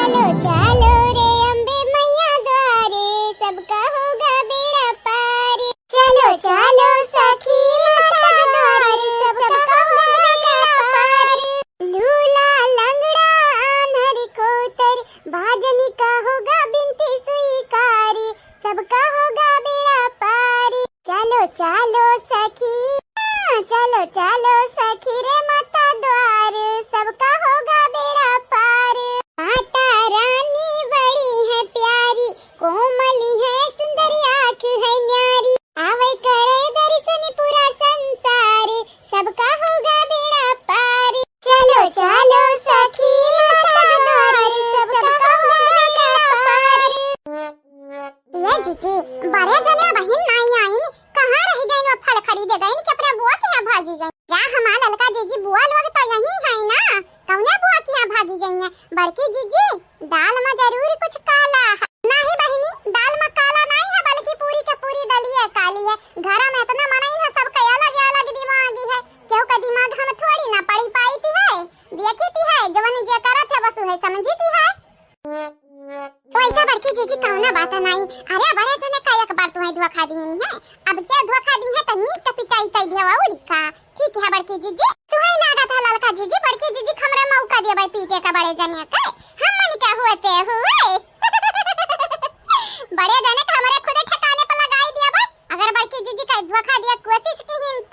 चलो चलो रे अम्बे मैया द्वारे, सबका होगा बेड़ा पार। चलो चलो सखी माता द्वारे, सबका होगा बेड़ा पार। लूला लंगड़ा आन्हर खोतर, भाजनी का होगा बिनती स्वीकारी, सबका होगा बेड़ा पार। चलो चलो सखी, चलो चलो सखी रे माता द्वार, सबका होगा बेड़ा पार। माता रानी बड़ी है प्यारी, कोमली है सुंदर आँख है न्यारी, आवे करे दर्शन पूरा संसार, सबका होगा बेड़ा पार। चलो चलो सखी माता द्वार, सबका होगा बेड़ा पार। ये जीजी बड़े जने बहन नहीं आई नी, कहाँ रह गई नो? फल खरीदे गई नी कि अपने बुआ के यहाँ भागी गई? जा हमार ललका जीजी बुआ लोग तो यहीं है ना, कौने बुआ के यहाँ भागी गई है? बड़की जीजी दाल में जरूर कुछ काला है। नहीं बहिनी, दाल में काला नहीं है, बल्कि पूरी के पूरी दलिया काली है। घर में इतना मनाई है, सबका अलग अलग दिमागी है, क्यों का दिमाग हम थोड़ी ना पढ़ी पाई थी है, देखी थी है, जवन जे करत है बस है समझी थी है। वैसा बड़की जीजी कौना बात नहीं। अरे बड़े जने का एक बार तुम्हें धोखा दी है, अब क्या धोखा दी है तो नीट पिटाई तई देवा उरी का। ठीक है बड़की जीजी, तुम्हें लगा था ललका जीजी बड़की जीजी खमरे मौका देबे पीटे का बड़े जने का, हम मन क्या होते हुए बड़े जने का हमारे खुद ठिकाने पर लगाई दिया बा। अगर बड़की जीजी का धोखा दिया कोशिश की हिम्मत,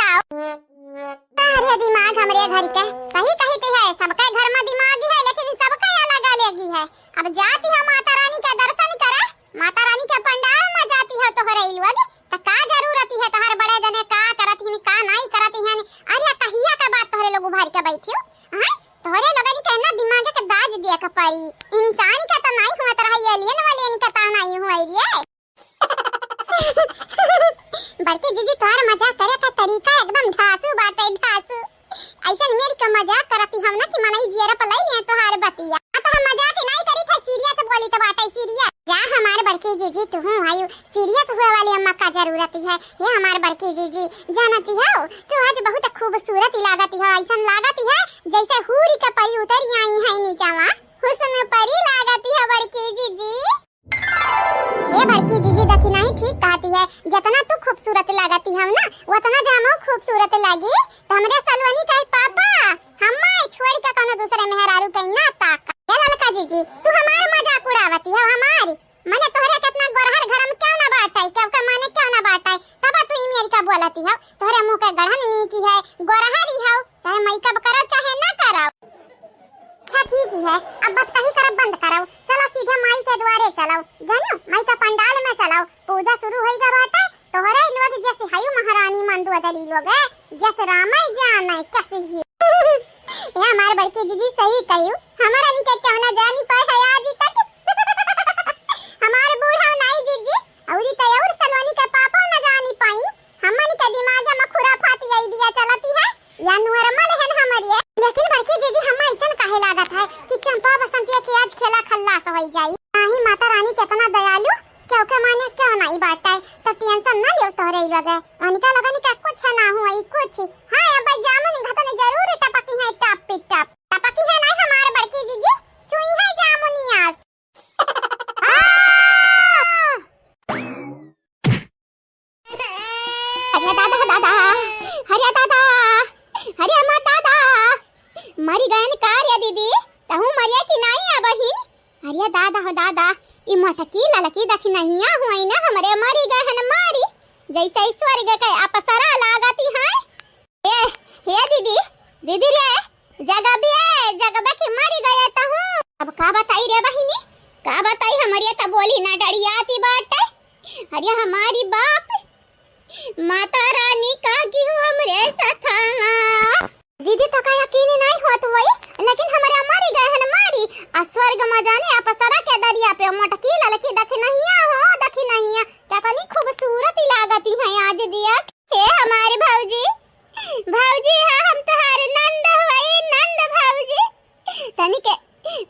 अरे दिमाग हमरे घर का सही कहती है, सबका घर में दिमाग है लेकिन सबका अलग अलग है। अब जाती है माता रानी का दर्शन करा, माता रानी के पंडाल में जाती है तो हरई लोग तो का जरूरत है तोहर बड़े जने का करत हिन का नहीं करत हिन। अरे कहिया का बात तोहरे लोग उभार के बैठियो हां, तोहरे लोगन के ना दिमाग के दाज दिया के पड़ी। इंसान का तो नहीं हुआ तरह एलियन वाले का तो नहीं हुआ रे बड़की जीजी तोहर मजाक करे का तरीका एकदम ढासू बाटे ढासू। ऐसा मेरी का मजाक करती हम ना कि मनई जियरा पलाई ले तोहर बतिया, तो हम मजाक नहीं करी था, सीरियस बोली तो बाटे सीरियस। जा हमार बड़की जीजी तू आयु सीरियस हुए वाली अम्मा का जरूरत है। ये हमार बड़की जीजी जानती हो तू आज बहुत खूबसूरत लागती है, ऐसा लागती है जैसे हूरी का परी उतरी आई है नीचावा, हुस्न परी लागती है बड़की जीजी। ये बड़की जीजी देखी नहीं ठीक कहती है, जितना तू खूबसूरत लागती है ना उतना जामो खूबसूरत लगी तो हमरे सलवनी का पापा हम्मा छोड़ के कोनो दूसरे मेहरारू कहीं ना ताका। ये ललका जीजी तू हमार मजाक उड़ावती है हमारी, मने तोहरे कितना गोरहर घर में क्यों ना बाटाई, क्यों का माने क्यों ना बाटाई, तब तू मेरी का बोलती है। तोहरे मुंह के गढ़न नी की है, गोरहरी है, चाहे मेकअप करो चाहे ना करो। अच्छा ठीक है, अब बस कहीं करब बंद करो, चलो सीधे माई के द्वारे चलो, जानो माई का पंडाल में चलो, पूजा शुरू होइगा बाटे। तोहरे लोग जैसे हयु महारानी मंदु दली लोग है, जैसे रामाय जाने कैसे ही ये हमार बड़की जीजी सही कहियो, हमारा निके क्यों ना जानी पाए है आज तक हमारे बूढ़ा नहीं जीजी औरी तयौर सलवानी के पापा ना जानी पाई, हमनी के दिमाग में खुराफाती आइडिया चलती है या नॉर्मल है हमारी। लेकिन बड़की जीजी हम ऐसा काहे लागत है कि चंपा बसंतिया के आज खेला खल्लास हो जाई। नाही माता रानी कितना दयालु, क्यों के माने क्यों नहीं बाटा है, तो टेंशन ना लो तोरे लगे अनिका लगनी का कुछ ना हुआ कुछ। हां अब जामुन घटने जरूर टपकी है, टप पे टप टपकी है नहीं हमारे बड़की जीजी चुई है जामुनियास अरे दादा दादा, अरे दादा, अरे माँ दादा मरी गयन कार या दीदी तहु मरिया कि नहीं आ बहिन। अरे दादा हो दादा ई मटकी ललकी दख नहीं आ हुई ना हमरे मरी गहन मारी जैसे स्वर्ग के अपसरा लागती है। हे दीदी दीदी रे जगबे जगबे की मरी गया तहु, अब का बताई रे बहिनी, का बताई हमारी त बोली ना डरियाती बाटे। अरे हमारी बाप माता रानी का की हमरे साथ दीदी तो का यकीन नहीं होत वही, लेकिन हमारे मरी गए हन मारी आ स्वर्ग में जाने अपसरा के दरिया पे मटकी ललकी दख नहीं हो दख नहीं कितनी खूबसूरत लागती है आज दिया। हे हमारे भौजी भौजी हाँ हम तुम्हारे नंद हुए नंद भौजी, तनी के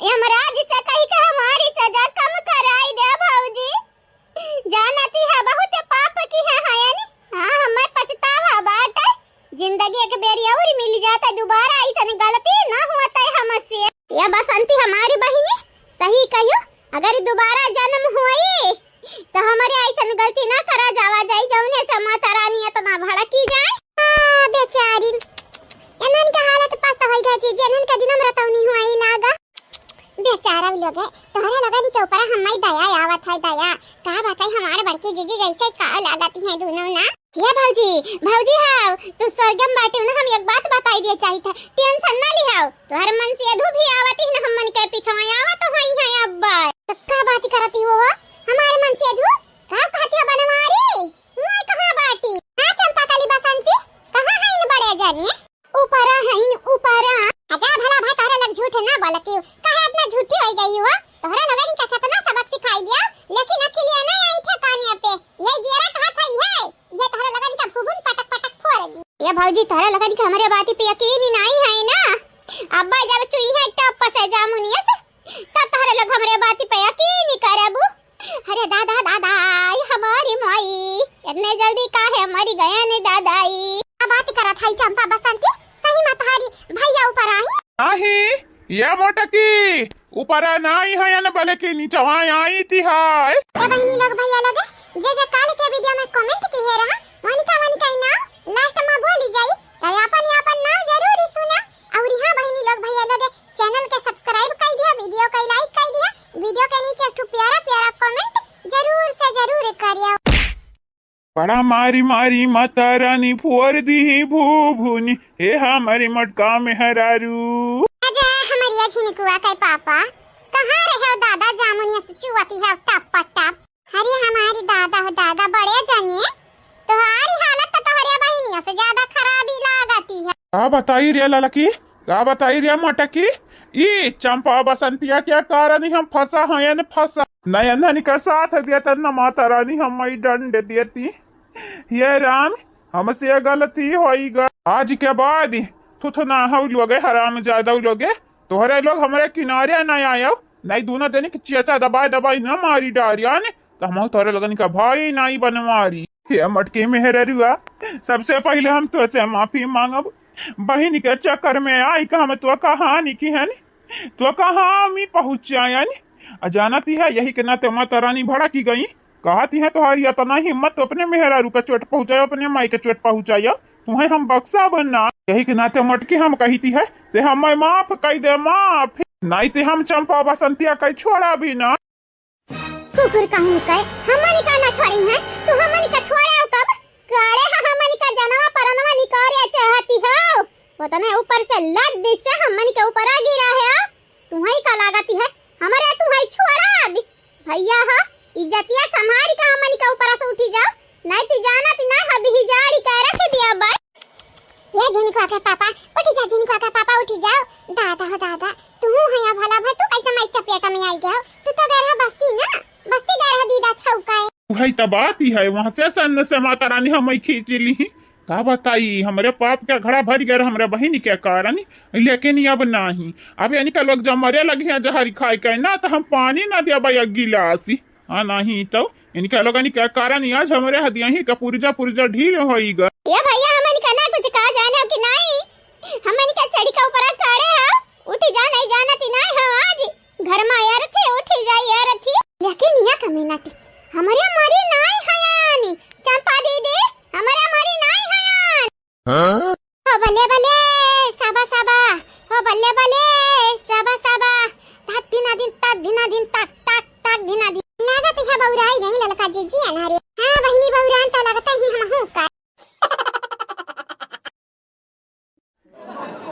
यमराज से कही के हमारी सजा कम कराई दे भौजी, जानती है बहुत पाप की है यानी। हाँ हमें पछतावा बाटे, जिंदगी एक बेरी और मिल जाता दोबारा ऐसा गलती ना होता है हमसे। ये बसंती हमारी बहिनी सही कहियो, अगर दोबारा जन्म होई तो हमारे ऐसन गलती ना करा जावा जाई जौने से माता रानी इतना भड़की जाए। बेचारी एनन के हालत पास होई गई जी, जनन के दिन रतौनी हुई लागा बेचारा लोग है तोहरा लगा नी के ऊपर हमारी दया आवत है। दया का बताई हमारे बड़के जीजी जैसे का लागती है दोनों ना। ये भौजी हां तू स्वर्गम बाटे ना, हम एक बात बताई दे चाहिए था, टेंशन ना लिहाओ, तोहर मन से अधू भी आवती है ना, हम मन के पीछे आवत तो हई है अब्बा। तो का बात करती हो हमारे मन से अधू का कहती है बनवारी मैं कहां बाटी। हां चंपा काली बसंती कहां है इन बड़े जाने ऊपरा है इन ऊपरा। अच्छा भला भाई तोहरा लग झूठ ना बोलती हो, काहे इतना झूठी हो गई हो। तोहरा लगा नी का कितना सबक सिखाई दिया, लेकिन अखिलिया नहीं आई ठकाने पे ये जेरा कहां थई है, ये तोहरा लगा नी का फुफुन पटक पटक फोड़ दी। ये भौजी तोहरा लगा नी का हमारे बात पे यकीन ही नहीं है ना। अब्बा जब चुई है टप से जामुनियस तब तोहरा लग हमारे बात पे यकीन नहीं करबू। अरे दादा दादा हमारी माई इतने जल्दी काहे मरी गया ने दादाई। अब बात करत है चंपा बसंती सही में तुम्हारी भैया ऊपर आई नहीं ये मोटकी ऊपर नहीं है न बल्कि नीचे आई थी हाय। ए बहनी लोग भैया लोग जे काल के वीडियो में कमेंट की है रहा वनिका नाम लास्ट में बोली जाई तो अपन नाम जरूर सुना। और हां बहनी लोग भैया लोग चैनल के सब्सक्राइब कर दिया, वीडियो को लाइक कर दिया, वीडियो के नीचे एक प्यारा प्यारा कमेंट जरूर से जरूर करियो। बड़ा मारी मारी माता रानी फोर दी भूभुनी हे हमारी मटका में हरारू। अजा हमारी अच्छी कुआ के पापा कहां रहे हो दादा जामुनिया से चुवाती है टप टप। अरे हमारी दादा बड़े जानिए तुम्हारी हालत तो तुम्हारी बहनियों से ज्यादा खराब ही लागती है। का बताई रे ललकी, का बताई रे मोटकी, ये चंपा बसंतिया क्या कारण हम फंसा है न फंसा नयन का साथ दिया न माता रानी हम दंड देती। ये राम हमसे गलती होई गई, आज के बाद थुथना हो लोगे हराम ज्यादा लोगे तोहरे लोग हमारे किनारे न आयो नहीं दोनों दिन की चेता दबाई न मारी डारिया ने तो हम तोहरे लगन का भाई नहीं बनवारी। ये मटके मेहरुआ सबसे पहले हम तो से माफी मांगब, बहन के चक्कर में आई का हम तो कहानी की है तो कहाँ मी पहुँचाया अजानती है यही के नाते माता रानी भड़ा की गई कहती है तुम्हारी इतना हिम्मत तो अपने मेहरारू का चोट पहुँचायो, अपने माई के चोट पहुँचायो, तुम्हें हम बक्सा बनना यही के नाते मटकी हम कहती है ते हम माफ कह दे माफ नहीं ते हम चंपा बसंतिया कह छोड़ा भी ना। कुकुर कहूं कहे हमनी का ना छोड़ी है तो हमनी का छोड़ा कब करे हमनी का जनवा परनवा निकारे चाहती हो उतने ऊपर से लग दिस से हमनी के ऊपर आ गिरा है। तुम्हारी का लागती है हमारे तुम्हारी छोड़ा अभी भैया हा इज्जतिया संभारी का हमनी के ऊपर से उठी जाओ नहीं ती जाना ती ना अभी ही जाड़ी का रख दिया बा। ये जिनको के पापा उठी जा, जिनको के पापा उठी जाओ। दादा तू है भला भाई तू कैसे मैं चपेट में आई गया, तू तो गया बस्ती ना बस्ती गया दीदा छौका है भाई तब बात ही है वहाँ से सन से माता रानी हम खींच ली का बताई हमारे पाप क्या घड़ा भर गया हमारे बहन के कारण, लेकिन अब नहीं अब यानी का लोग जब मरे लगे हैं जहरी खाए के ना तो हम पानी ना दिया भाई गिलासी हाँ नहीं तो इनके लोग क्या कारण आज हमारे हदिया ही का पुरजा ढील होई गए। ये भैया हमन का ना कुछ कहा जाने कि नहीं हमन का चढ़ी का ऊपर खड़े हो उठी जा नहीं जाना ती नहीं हो आज घर में यार थे उठी जा यार थी लेकिन यह कम्युनिटी हमारे मारी नहीं हयानी चंपा दीदी हमारे मारी नहीं हयान। हां ओ बल्ले बल्ले साबा ओ बल्ले बल्ले साबा तक दिन तक लागत है बौराई नहीं ललका जीजी अनारे। हां बहिनी बौरान तो लगता ही हम हूं का।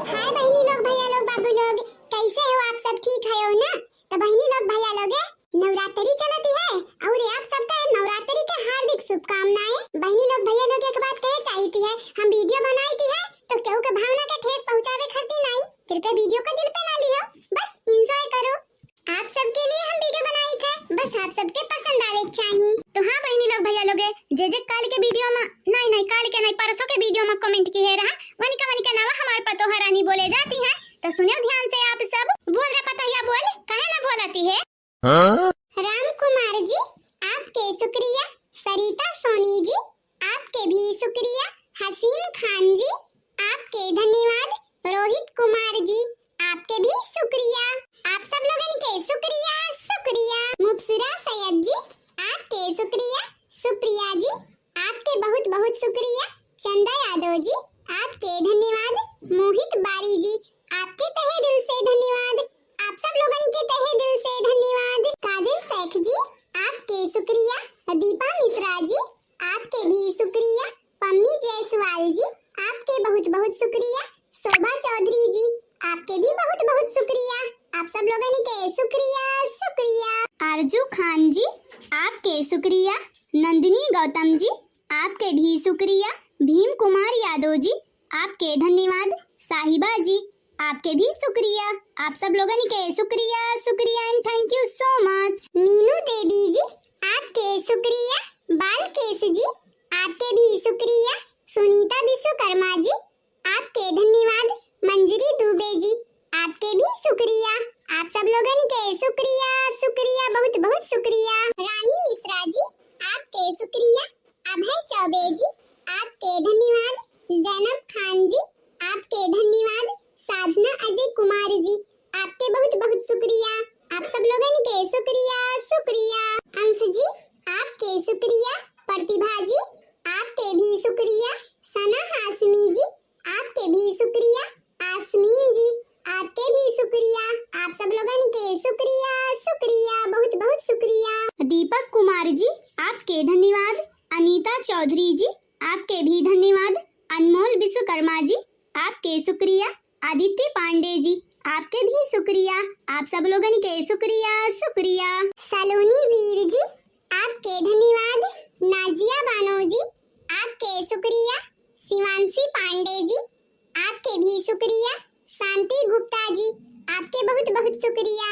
हाय बहिनी लोग भैया लोग बाबू लोग कैसे हो आप सब ठीक है हो ना। तो बहिनी लोग भैया लोग नवरात्रि चलती है और आप सबका नवरात्रि के हार्दिक शुभकामनाएं। बहिनी लोग भैया लोग एक बात कहे चाहती है हम वीडियो बनाई थी है तो केहू के भावना के ठेस पहुंचावे खाती नहीं, कृपया वीडियो को दिल पे ना लियो, बस एंजॉय करो। आप सबके लिए हम वीडियो बनाई थे, बस आप सबके पसंद आवे चाहिए। तो हाँ बहनी लोग भैया लोग जे काल के वीडियो में नहीं काल के नहीं परसों के वीडियो में कमेंट की है रहा वनिका नावा हमारे पतो हरानी बोले जाती है तो सुनियो ध्यान से आप सब बोल रहे पतो या बोल कहे ना बोलती है। राम कुमार जी आपके शुक्रिया, सरिता सोनी जी आपके भी शुक्रिया, हसीम खान जी आपके धन्यवाद, रोहित कुमार जी आपके भी शुक्रिया, आप सब लोगन के शुक्रिया। खान जी, आपके शुक्रिया। नंदिनी गौतम जी, आपके भी शुक्रिया। भीम कुमार यादव जी, आपके धन्यवाद। साहिबा जी, आपके भी शुक्रिया। आप सब लोगों के शुक्रिया शुक्रिया and thank you so much. Meenu Devi ji, आपके शुक्रिया। बालकेश जी, आपके भी शुक्रिया। सुनीता विश्वकर्मा जी, आपके धन्यवाद। मंजरी दुबे जी, आपके भी शुक्रिया। आप सब लोगों के शुक्रिया शुक्रिया, बहुत बहुत शुक्रिया। रानी मिश्रा जी, आपके शुक्रिया। अभय चौबे जी, आपके धन्यवाद। जैनब खान जी, आपके धन्यवाद। साधना अजय कुमार जी, आपके बहुत बहुत शुक्रिया। आप सब लोगों के शुक्रिया शुक्रिया। अंश जी, आपके शुक्रिया। प्रतिभा जी, आपके भी शुक्रिया। सना हाशमी जी, आपके भी शुक्रिया। आसमीन जी, आपके भी शुक्रिया। आप सब लोगों के शुक्रिया शुक्रिया, बहुत बहुत शुक्रिया। दीपक कुमार जी, आपके धन्यवाद। अनीता चौधरी जी, आपके भी धन्यवाद। अनमोल विश्वकर्मा जी, आपके शुक्रिया। आदित्य पांडे जी, आपके भी शुक्रिया। आप सब लोगों के शुक्रिया शुक्रिया। सलोनी वीर जी, आपके धन्यवाद। नाजिया बानो जी, आपके शुक्रिया। शिवांशी पांडे जी, आपके भी शुक्रिया। शांति गुप्ता जी, आपके बहुत बहुत शुक्रिया।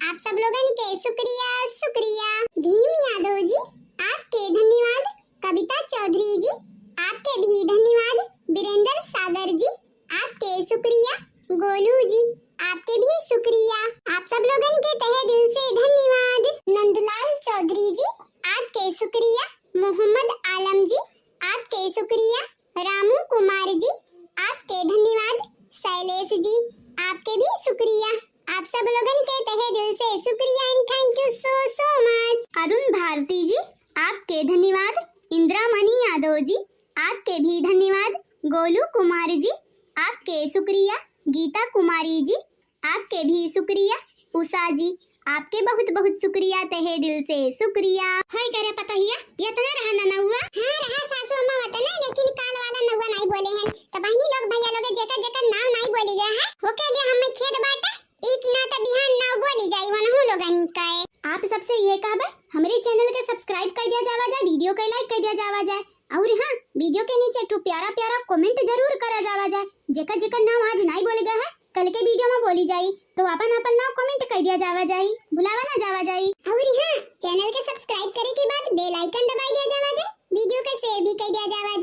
आप सब लोगों के शुक्रिया शुक्रिया। भीम यादव जी, आपके धन्यवाद। कविता चौधरी जी, आपके भी धन्यवाद। वीरेंद्र सागर जी, आपके शुक्रिया। गोलू जी, आपके भी शुक्रिया। आप सब लोगों के तहे दिल से धन्यवाद। नंदलाल चौधरी जी, आपके शुक्रिया। मोहम्मद आलम जी, आपके शुक्रिया। रामू कुमार जी, आपके धन्यवाद। शैलेश जी, आपके भी शुक्रिया। आप सब लोगों के तहे दिल से शुक्रिया and thank you so so much. Arun Bharti ji, आपके धन्यवाद। इंद्रामणि यादव जी, आपके भी धन्यवाद। गोलू कुमार जी, आपके शुक्रिया। गीता कुमारी जी, आपके भी शुक्रिया। उषा जी, आपके बहुत बहुत शुक्रिया, तहे दिल से शुक्रिया। हाय करे पता हिया ये तना रहना न हुआ। हां रहा सासू अम्मा वतना, लेकिन काल वाला नौवा नहीं बोले हैं। तो बहनी लोग भैया लोग जेकर जेकर नाम नहीं बोली गया है ओके लिए हमें खेत बाटे एक ना त बिहान नाव बोली जाई वनहु लोगनी काए। आप सबसे ये कहबे हमारे चैनल के सब्सक्राइब कर दिया जावा जाए, वीडियो के लाइक कर दिया जावा जाए और हाँ वीडियो के नीचे एक प्यारा प्यारा कमेंट जरूर करा जावा जाए। जेकर जेकर नाम आज नहीं बोले गया है कल के वीडियो में बोली जाई तो अपन अपन नाम कमेंट कर दिया जावा जाई, बुलावा ना जावा जाई। और हाँ चैनल के सब्सक्राइब करे के बाद बेल आइकन दबाई दिया जावा जाए, वीडियो के शेयर भी कर दिया जावा